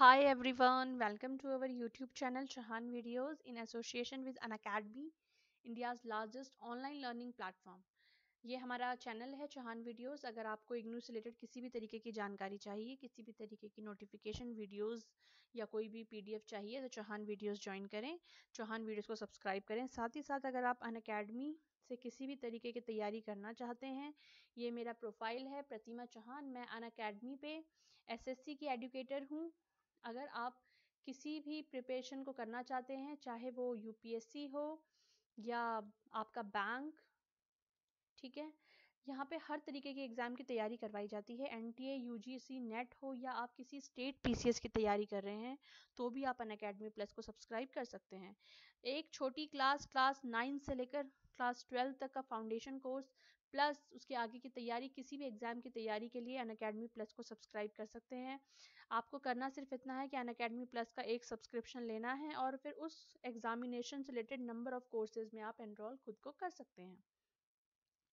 Hi everyone, welcome to our YouTube channel Chahan Videos in association with Unacademy, India's largest online learning platform. ये हमारा channel है Chauhan videos. अगर आपको इग्नू से related किसी भी तरीके की जानकारी चाहिए, किसी भी तरीके की नोटिफिकेशन वीडियोस या कोई भी पीडीएफ चाहिए तो चौहान वीडियोस ज्वाइन करें, चौहान वीडियोस को सब्सक्राइब करें। साथ ही साथ अगर आप अनअकैडमी से किसी भी तरीके की तैयारी करना चाहते हैं, ये मेरा प्रोफाइल है प्रतिमा चौहान। मैं अनअकैडमी पे एसएससी की एडुकेटर हूँ। अगर आप किसी भी प्रिपरेशन को करना चाहते हैं, चाहे वो यूपीएससी हो या आपका बैंक, ठीक है, यहाँ पे हर तरीके के एग्जाम की तैयारी करवाई जाती है। एनटीए, यूजीसी, नेट हो या आप किसी स्टेट पीसीएस की तैयारी कर रहे हैं तो भी आप अनअकैडमी प्लस को सब्सक्राइब कर सकते हैं। एक छोटी क्लास 9 से लेकर क्लास 12 तक का फाउंडेशन कोर्स प्लस उसके आगे की तैयारी, किसी भी एग्जाम की तैयारी के लिए अनअकैडमी प्लस को सब्सक्राइब कर सकते हैं। आपको करना सिर्फ इतना है कि अनअकैडमी प्लस का एक सब्सक्रिप्शन लेना है और फिर उस एग्जामिनेशन से रिलेटेड नंबर ऑफ कोर्सेज में आप एनरोल खुद को कर सकते हैं।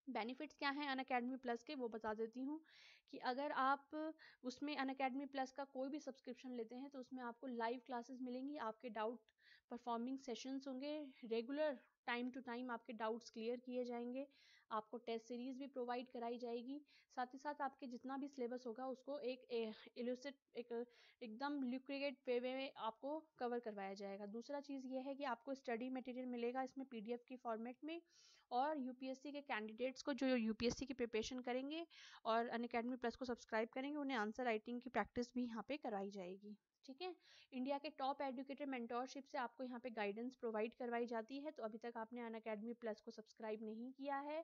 बेनिफिट्स क्या हैं अनअकैडमी प्लस के, वो बता देती हूँ कि अगर आप उसमें अनअकैडमी प्लस का कोई भी सब्सक्रिप्शन लेते हैं तो उसमें आपको लाइव क्लासेस मिलेंगी, आपके डाउट परफॉर्मिंग सेशंस होंगे, रेगुलर टाइम टू टाइम आपके डाउट्स क्लियर किए जाएंगे, आपको टेस्ट सीरीज भी प्रोवाइड कराई जाएगी। साथ ही साथ आपके जितना भी सिलेबस होगा उसको एक इलुसिट एक एकदम लिक्विड वे में आपको कवर करवाया जाएगा। दूसरा चीज़ ये है कि आपको स्टडी मटेरियल मिलेगा इसमें पीडीएफ की फॉर्मेट में, और यूपीएससी के कैंडिडेट्स को जो यूपीएससी की प्रिपरेशन करेंगे और अनअकैडमी प्लस को सब्सक्राइब करेंगे उन्हें आंसर राइटिंग की प्रैक्टिस भी यहाँ पे कराई जाएगी। ठीक है, इंडिया के टॉप एजुकेटर मेंटोरशिप से आपको यहाँ पे गाइडेंस प्रोवाइड करवाई जाती है। तो अभी तक आपने अनअकैडमी प्लस को सब्सक्राइब नहीं किया है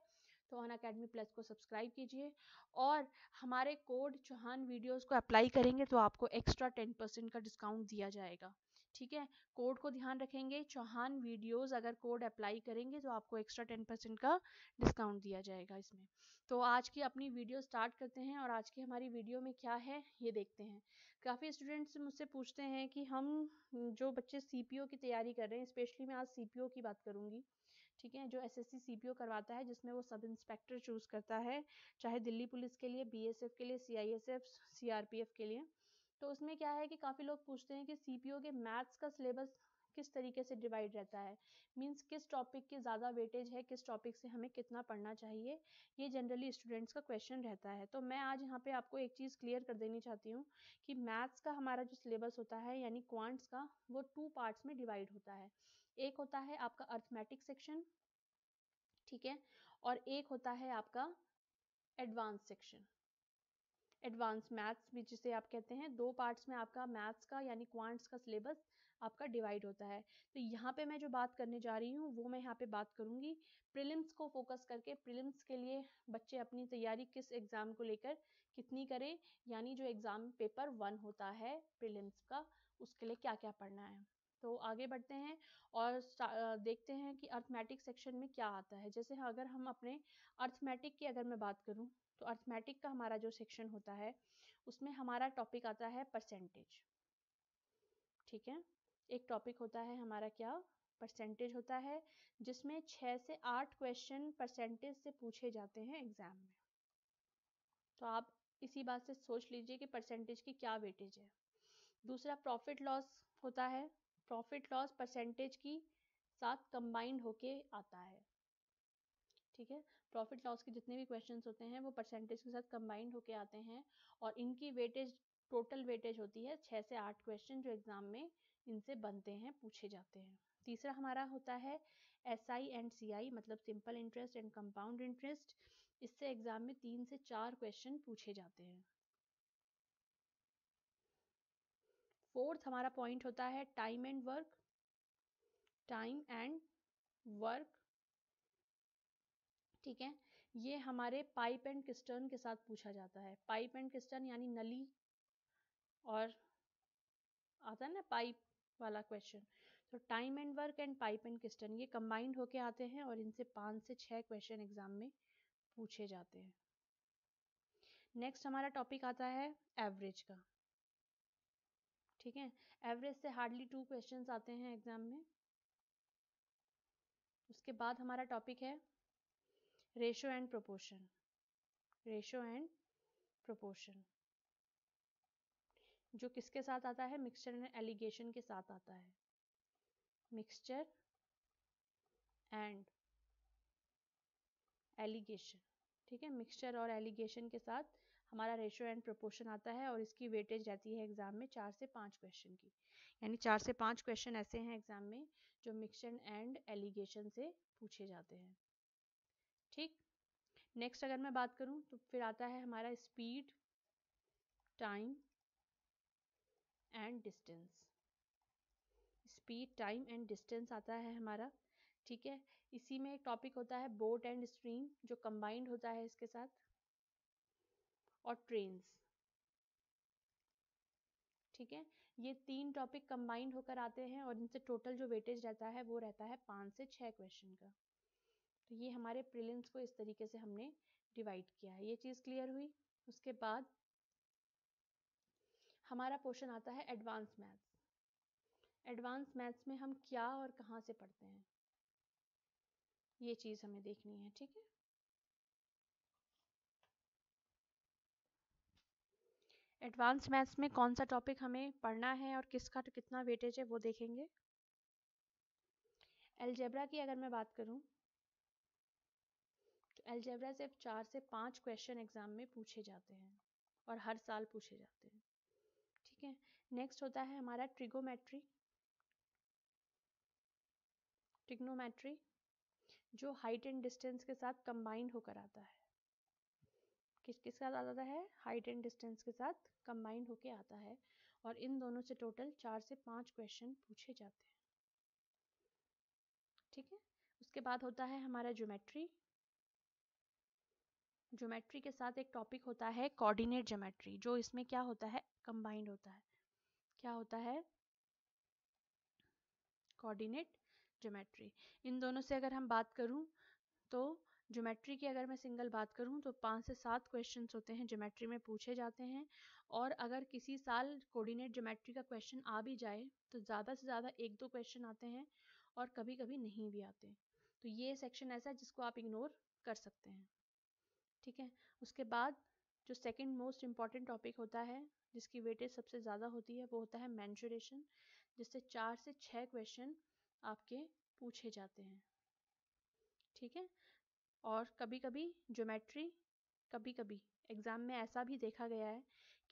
तो अनअकैडमी प्लस को सब्सक्राइब कीजिए, और हमारे कोड चौहान वीडियोस को अप्लाई करेंगे तो आपको एक्स्ट्रा 10% का डिस्काउंट दिया जाएगा। ठीक है, कोड को ध्यान रखेंगे, चौहान वीडियोस अगर कोड अप्लाई करेंगे तो आपको एक्स्ट्रा 10% का डिस्काउंट दिया जाएगा इसमें। तो आज की अपनी वीडियो स्टार्ट करते हैं, और आज की हमारी वीडियो में क्या है ये देखते हैं। काफ़ी स्टूडेंट्स मुझसे पूछते हैं कि हम जो बच्चे सीपीओ की तैयारी कर रहे हैं, स्पेशली मैं आज सीपीओ की बात करूंगी, ठीक है, जो एसएससी सीपीओ करवाता है जिसमें वो सब इंस्पेक्टर चूज करता है, चाहे दिल्ली पुलिस के लिए, बीएसएफ के लिए, सीआईएसएफ, सीआरपीएफ के लिए। तो उसमें क्या है कि काफ़ी लोग पूछते हैं कि सीपीओ के मैथ्स का सिलेबस किस तरीके से डिवाइड रहता है, मींस किस टॉपिक की ज़्यादा वेटेज है, किस टॉपिक से हमें कितना पढ़ना चाहिए, ये जनरली स्टूडेंट्स का क्वेश्चन रहता है। तो मैं आज यहाँ पे आपको एक चीज़ क्लियर कर देनी चाहती हूँ कि मैथ्स का हमारा जो सिलेबस होता है यानी क्वांट्स का, वो 2 पार्ट्स में डिवाइड होता है। एक होता है आपका अर्थमेटिक सेक्शन, ठीक है, और एक होता है आपका एडवांस सेक्शन, एडवांस मैथ्स भी जिसे आप कहते हैं। दो पार्ट्स में आपका मैथ्स का यानी क्वांट्स का सिलेबस आपका डिवाइड होता है। तो यहाँ पे मैं जो बात करने जा रही हूँ वो मैं यहाँ पे बात करूँगी प्रीलिम्स को फोकस करके। प्रीलिम्स के लिए बच्चे अपनी तैयारी किस एग्ज़ाम को लेकर कितनी करें, यानी जो एग्ज़ाम पेपर 1 होता है प्रीलिम्स का, उसके लिए क्या क्या पढ़ना है। तो आगे बढ़ते हैं और देखते हैं कि अर्थमेटिक सेक्शन में क्या आता है। जैसे अगर हम अपने अर्थमेटिक की अगर मैं बात करूँ तो अर्थमेटिक का हमारा जो सेक्शन होता है उसमें हमारा टॉपिक आता है परसेंटेज। ठीक है, एक टॉपिक होता है हमारा क्या, परसेंटेज होता है, जिसमें 6 से 8 क्वेश्चन परसेंटेज से पूछे जाते हैं एग्जाम में। तो आप इसी बात से सोच लीजिए कि परसेंटेज की क्या वेटेज है। दूसरा प्रॉफिट लॉस होता है, प्रॉफिट लॉस परसेंटेज की साथ कंबाइंड होके आता है। ठीक है, प्रॉफिट लॉस के जितने भी क्वेश्चंस होते हैं वो परसेंटेज के साथ कंबाइंड होके आते हैं, और इनकी वेटेज, टोटल वेटेज होती है 6 से 8 क्वेश्चन जो एग्जाम में इनसे बनते हैं, पूछे जाते हैं। तीसरा हमारा होता है एसआई एंड सीआई, मतलब simple interest and compound interest. इससे एग्जाम में 3 से 4 क्वेश्चन पूछे जाते हैं। फोर्थ हमारा पॉइंट होता है time and work, time and work, ठीक है, ये हमारे पाइप एंड किस्टर्न के साथ पूछा जाता है। पाइप एंड किस्टर्न यानी नली, और आता है ना पाइप वाला क्वेश्चन। तो time and work and pipe and किस्टन ये कंबाइंड होके आते हैं, और इनसे 5 से 6 क्वेश्चन एग्जाम में पूछे जाते हैं। नेक्स्ट हमारा टॉपिक आता है एवरेज का, ठीक है, एवरेज से हार्डली 2 क्वेश्चंस आते हैं एग्जाम में। उसके बाद हमारा टॉपिक है ratio and proportion, ratio and proportion, जो किसके साथ आता है, मिक्सचर एंड एलिगेशन के साथ आता है, मिक्सचर एंड एलिगेशन। ठीक है, मिक्सचर और एलिगेशन के साथ हमारा रेशियो एंड प्रोपोर्शन आता है और इसकी वेटेज रहती है एग्जाम में 4 से 5 क्वेश्चन की, यानी 4 से 5 क्वेश्चन ऐसे हैं एग्जाम में जो मिक्सचर एंड एलिगेशन से पूछे जाते हैं। ठीक, नेक्स्ट अगर मैं बात करूं तो फिर आता है हमारा speed, time and distance. Speed, time and distance आता है हमारा। ठीक है, इसी में एक टॉपिक होता है बोट एंड स्ट्रीम जो कंबाइंड होता है इसके साथ, और ट्रेन्स। ठीक है, ये 3 टॉपिक कंबाइंड होकर आते हैं और इनसे टोटल जो वेटेज रहता है वो रहता है 5 से 6 क्वेश्चन का। तो ये हमारे प्रीलिम्स को इस तरीके से हमने डिवाइड किया है। ये चीज़ क्लियर हुई। उसके बाद हमारा पोर्शन आता है एडवांस मैथ्स। एडवांस मैथ्स में हम क्या और कहाँ से पढ़ते हैं, ये चीज़ हमें देखनी है। ठीक है, एडवांस मैथ्स में कौन सा टॉपिक हमें पढ़ना है और किसका तो कितना वेटेज है वो देखेंगे। अलजेब्रा की अगर मैं बात करूं तो अलजेब्रा से 4 से 5 क्वेश्चन एग्जाम में पूछे जाते हैं और हर साल पूछे जाते हैं। ठीक है, नेक्स्ट होता है हमारा ट्रिगोमेट्री, ट्रिग्नोमेट्री जो हाइट एंड डिस्टेंस के साथ कंबाइंड होकर आता है। किसके साथ आता है, हाइट एंड डिस्टेंस के साथ कंबाइंड होके आता है और इन दोनों से टोटल 4 से 5 क्वेश्चन पूछे जाते हैं। ठीक है, उसके बाद होता है हमारा ज्योमेट्री। ज्योमेट्री के साथ एक टॉपिक होता है कोऑर्डिनेट ज्योमेट्री जो इसमें क्या होता है, कंबाइंड होता है। क्या होता है, कोऑर्डिनेट ज्योमेट्री। इन दोनों से अगर हम बात करूं तो ज्योमेट्री की अगर मैं सिंगल बात करूं तो 5 से 7 क्वेश्चंस होते हैं ज्योमेट्री में पूछे जाते हैं, और अगर किसी साल कोऑर्डिनेट ज्योमेट्री का क्वेश्चन आ भी जाए तो ज़्यादा से ज़्यादा 1-2 क्वेश्चन आते हैं और कभी कभी नहीं भी आते। तो ये सेक्शन ऐसा है जिसको आप इग्नोर कर सकते हैं। ठीक है, उसके बाद जो सेकंड मोस्ट इम्पॉर्टेंट टॉपिक होता है जिसकी वेटेज सबसे ज़्यादा होती है वो होता है मेंसुरेशन, जिससे 4 से 6 क्वेश्चन आपके पूछे जाते हैं। ठीक है, और कभी कभी ज्योमेट्री, कभी कभी एग्जाम में ऐसा भी देखा गया है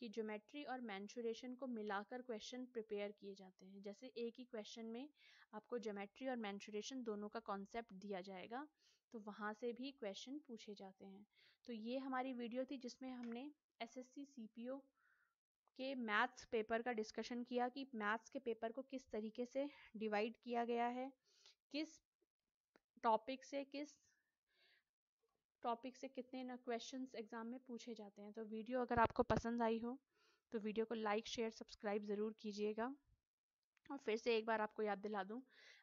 कि ज्योमेट्री और मेंसुरेशन को मिलाकर क्वेश्चन प्रिपेयर किए जाते हैं। जैसे एक ही क्वेश्चन में आपको ज्योमेट्री और मेंसुरेशन दोनों का कॉन्सेप्ट दिया जाएगा तो वहाँ से भी क्वेश्चन पूछे जाते हैं। तो ये हमारी वीडियो थी जिसमें हमने एसएससी सीपीओ के मैथ्स पेपर का डिस्कशन किया कि मैथ्स के पेपर को किस तरीके से डिवाइड किया गया है, किस टॉपिक से कितने ना क्वेश्चंस एग्जाम में पूछे जाते हैं। तो वीडियो अगर आपको पसंद आई हो तो वीडियो को लाइक शेयर सब्सक्राइब ज़रूर कीजिएगा। और फिर से एक बार आपको याद दिला दूं,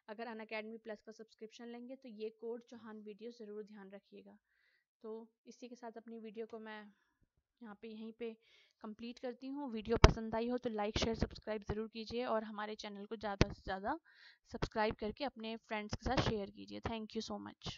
अगर अनअकैडमी प्लस का सब्सक्रिप्शन लेंगे तो ये कोड चौहान वीडियो ज़रूर ध्यान रखिएगा। तो इसी के साथ अपनी वीडियो को मैं यहीं पे कंप्लीट करती हूँ। वीडियो पसंद आई हो तो लाइक शेयर सब्सक्राइब ज़रूर कीजिए और हमारे चैनल को ज़्यादा से ज़्यादा सब्सक्राइब करके अपने फ्रेंड्स के साथ शेयर कीजिए। Thank you so much.